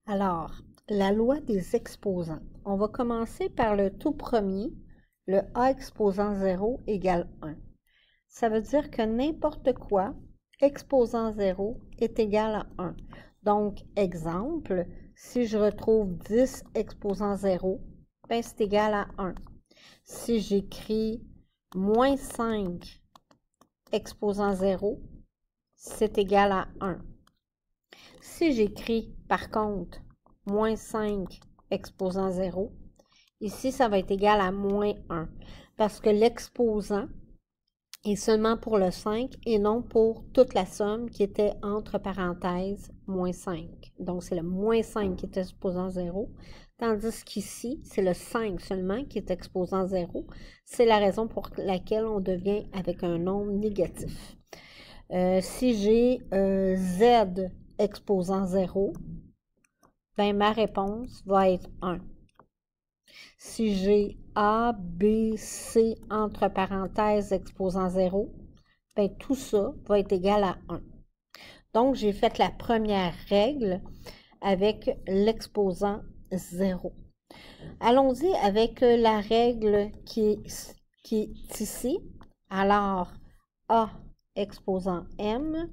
Alors, la loi des exposants. On va commencer par le tout premier, le A exposant 0 égale 1. Ça veut dire que n'importe quoi exposant 0 est égal à 1. Donc, exemple, si je retrouve 10 exposant 0, ben c'est égal à 1. Si j'écris moins 5 exposant 0, c'est égal à 1. Si j'écris, par contre, moins 5 exposant 0, ici, ça va être égal à moins 1, parce que l'exposant est seulement pour le 5 et non pour toute la somme qui était entre parenthèses moins 5. Donc, c'est le moins 5 qui est exposant 0, tandis qu'ici, c'est le 5 seulement qui est exposant 0. C'est la raison pour laquelle on devient avec un nombre négatif. Si j'ai Z exposant 0, ben ma réponse va être 1. Si j'ai A, B, C entre parenthèses exposant 0, ben tout ça va être égal à 1. Donc, j'ai fait la première règle avec l'exposant 0. Allons-y avec la règle qui est ici. Alors, A exposant M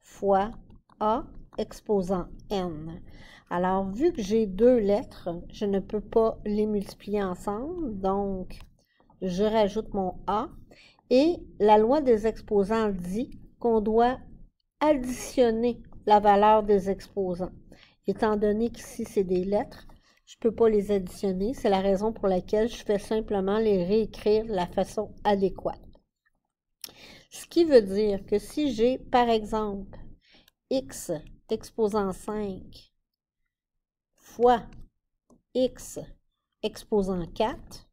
fois A exposant N. Alors, vu que j'ai deux lettres, je ne peux pas les multiplier ensemble, donc je rajoute mon A. Et la loi des exposants dit qu'on doit additionner la valeur des exposants. Étant donné qu'ici, c'est des lettres, je ne peux pas les additionner. C'est la raison pour laquelle je fais simplement les réécrire de la façon adéquate. Ce qui veut dire que si j'ai, par exemple, x exposant 5 fois x exposant 4,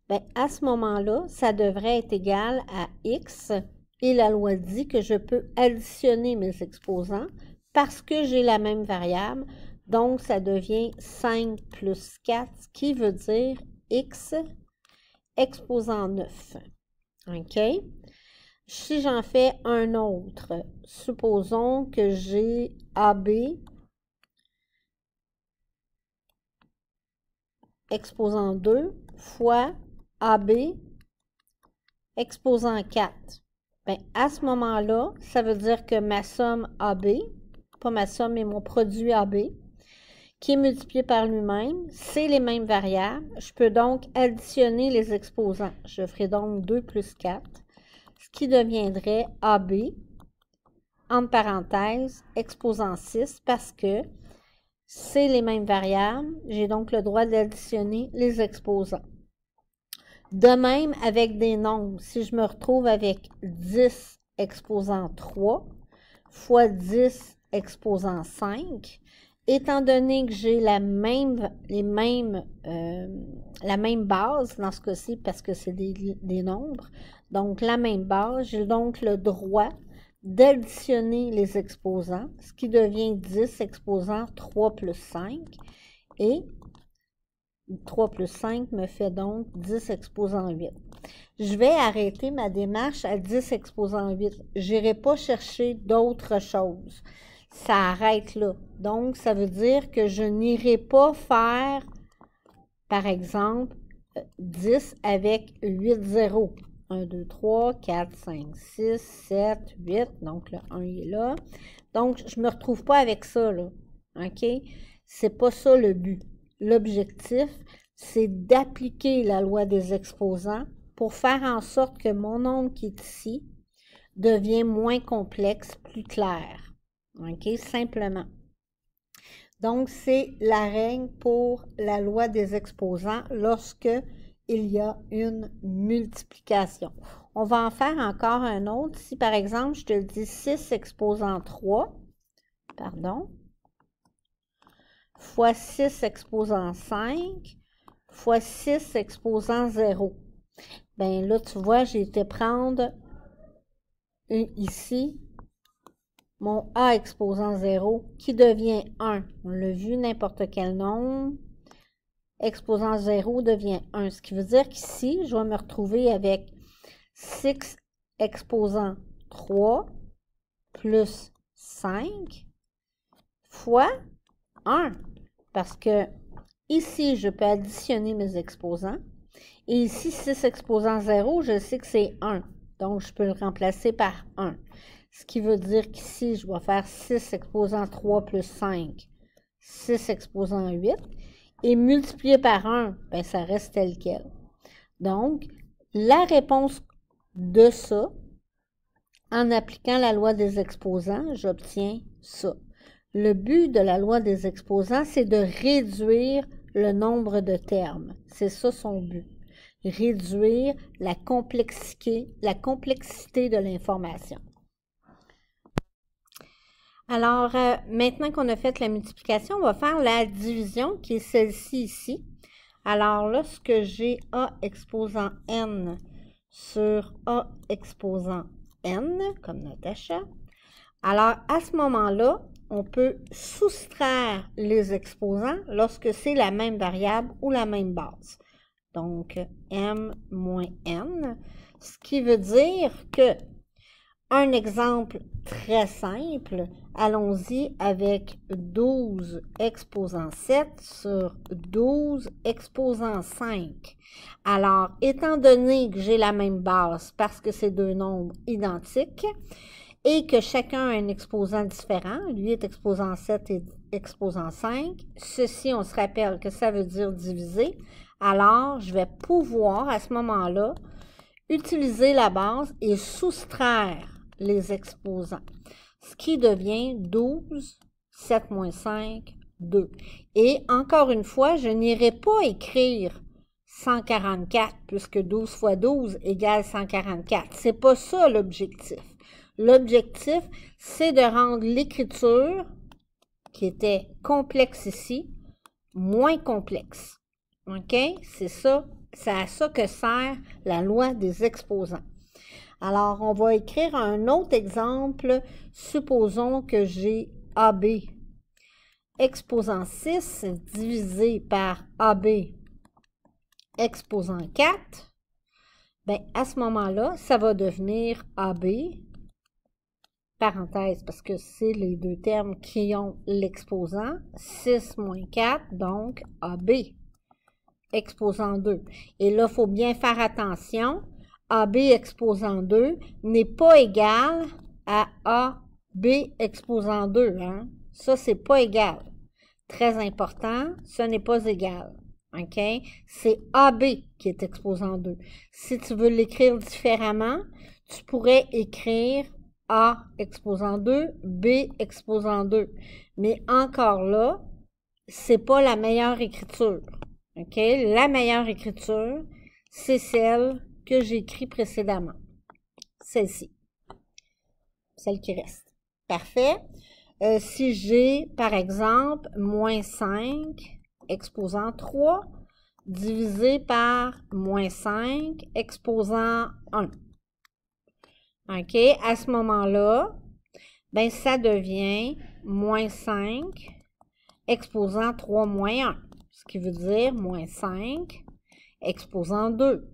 bien, à ce moment-là, ça devrait être égal à x et la loi dit que je peux additionner mes exposants parce que j'ai la même variable. Donc, ça devient 5 plus 4, ce qui veut dire x exposant 9. OK? Si j'en fais un autre, supposons que j'ai AB exposant 2 fois AB exposant 4. Bien, à ce moment-là, ça veut dire que ma somme AB, pas ma somme, mais mon produit AB, qui est multiplié par lui-même, c'est les mêmes variables. Je peux donc additionner les exposants. Je ferai donc 2 plus 4, ce qui deviendrait AB, entre parenthèses, exposant 6, parce que c'est les mêmes variables. J'ai donc le droit d'additionner les exposants. De même, avec des nombres, si je me retrouve avec 10 exposant 3 fois 10 exposant 5, étant donné que j'ai la même base, dans ce cas-ci, parce que c'est des nombres, donc la même base, j'ai donc le droit d'additionner les exposants, ce qui devient 10 exposant 3 plus 5, et 3 plus 5 me fait donc 10 exposant 8. Je vais arrêter ma démarche à 10 exposant 8. Je n'irai pas chercher d'autres choses. Ça arrête là. Donc, ça veut dire que je n'irai pas faire, par exemple, 10 avec 8 zéros. 1, 2, 3, 4, 5, 6, 7, 8. Donc, le 1 est là. Donc, je ne me retrouve pas avec ça, là. OK? C'est pas ça le but. L'objectif, c'est d'appliquer la loi des exposants pour faire en sorte que mon nombre qui est ici devient moins complexe, plus clair. OK? Simplement. Donc, c'est la règle pour la loi des exposants lorsque il y a une multiplication. On va en faire encore un autre. Si, par exemple, je te dis 6 exposant 3, fois 6 exposant 5, fois 6 exposant 0. Bien là, tu vois, j'ai été prendre ici mon A exposant 0 qui devient 1. On l'a vu, n'importe quel nombre exposant 0 devient 1. Ce qui veut dire qu'ici, je vais me retrouver avec 6 exposant 3 plus 5 fois 1. parce que ici, je peux additionner mes exposants. Et ici, 6 exposant 0, je sais que c'est 1. Donc, je peux le remplacer par 1. Ce qui veut dire qu'ici, je vais faire 6 exposant 3 plus 5, 6 exposant 8. Et multiplié par 1, ben, ça reste tel quel. Donc, la réponse de ça, en appliquant la loi des exposants, j'obtiens ça. Le but de la loi des exposants, c'est de réduire le nombre de termes. C'est ça son but. Réduire la complexité de l'information. Alors, maintenant qu'on a fait la multiplication, on va faire la division, qui est celle-ci ici. Alors, lorsque j'ai A exposant N sur A exposant N, comme Natacha, alors à ce moment-là, on peut soustraire les exposants lorsque c'est la même variable ou la même base. Donc, M moins N, ce qui veut dire que, un exemple très simple, allons-y avec 12 exposant 7 sur 12 exposant 5. Alors, étant donné que j'ai la même base parce que c'est deux nombres identiques et que chacun a un exposant différent, lui est exposant 7 et exposant 5, ceci, on se rappelle que ça veut dire diviser, alors je vais pouvoir à ce moment-là utiliser la base et soustraire les exposants, ce qui devient 12, 7 moins 5, 2. Et encore une fois, je n'irai pas écrire 144, puisque 12 fois 12 égale 144. C'est pas ça l'objectif. L'objectif, c'est de rendre l'écriture, qui était complexe ici, moins complexe. OK? C'est ça, c'est à ça que sert la loi des exposants. Alors, on va écrire un autre exemple. Supposons que j'ai AB exposant 6 divisé par AB exposant 4. Bien, à ce moment-là, ça va devenir AB, parenthèse, parce que c'est les deux termes qui ont l'exposant, 6 moins 4, donc AB, exposant 2. Et là, il faut bien faire attention. AB exposant 2 n'est pas égal à AB exposant 2. Hein? Ça, c'est pas égal. Très important, ce n'est pas égal. OK? C'est AB qui est exposant 2. Si tu veux l'écrire différemment, tu pourrais écrire A exposant 2, B exposant 2. Mais encore là, c'est pas la meilleure écriture. OK? La meilleure écriture, c'est celle que j'ai écrite précédemment. Celle-ci. Celle qui reste. Parfait. Si j'ai, par exemple, moins 5 exposant 3 divisé par moins 5 exposant 1. OK? À ce moment-là, ben, ça devient moins 5 exposant 3 moins 1. Ce qui veut dire moins 5 exposant 2.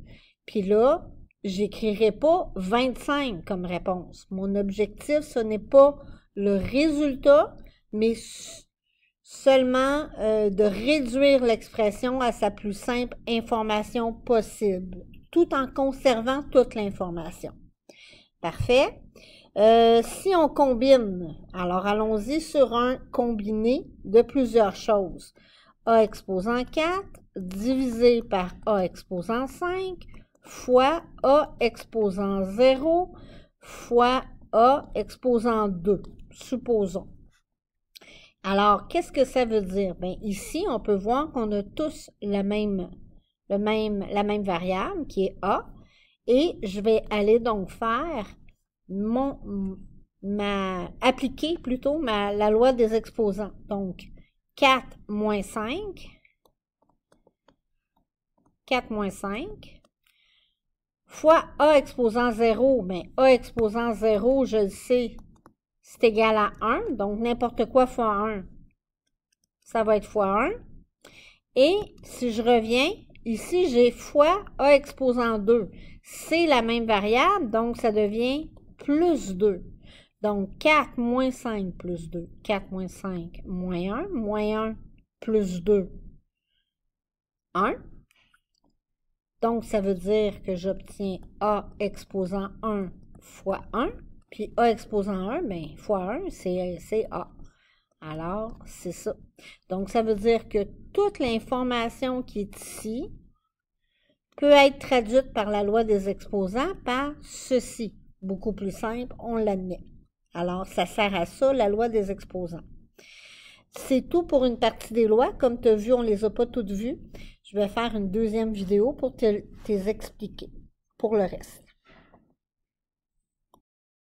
Puis là, j'écrirai pas 25 comme réponse. Mon objectif, ce n'est pas le résultat, mais seulement de réduire l'expression à sa plus simple information possible, tout en conservant toute l'information. Parfait. Si on combine, alors allons-y sur un combiné de plusieurs choses. A exposant 4 divisé par A exposant 5 fois A exposant 0 fois A exposant 2. Supposons. Alors, qu'est-ce que ça veut dire? Bien, ici, on peut voir qu'on a tous la même variable qui est A. Et je vais aller donc faire appliquer plutôt la loi des exposants. Donc, 4 moins 5 fois A exposant 0, bien, A exposant 0, je le sais, c'est égal à 1, donc n'importe quoi fois 1, ça va être fois 1. Et si je reviens, ici, j'ai fois A exposant 2. C'est la même variable, donc ça devient plus 2. Donc, 4 moins 5 plus 2. 4 moins 5 moins 1. Moins 1 plus 2, 1. Donc, ça veut dire que j'obtiens A exposant 1 fois 1. Puis A exposant 1, bien, fois 1, c'est A. Alors, c'est ça. Donc, ça veut dire que toute l'information qui est ici peut être traduite par la loi des exposants par ceci. Beaucoup plus simple, on l'admet. Alors, ça sert à ça, la loi des exposants. C'est tout pour une partie des lois. Comme tu as vu, on ne les a pas toutes vues. Je vais faire une deuxième vidéo pour te les expliquer pour le reste.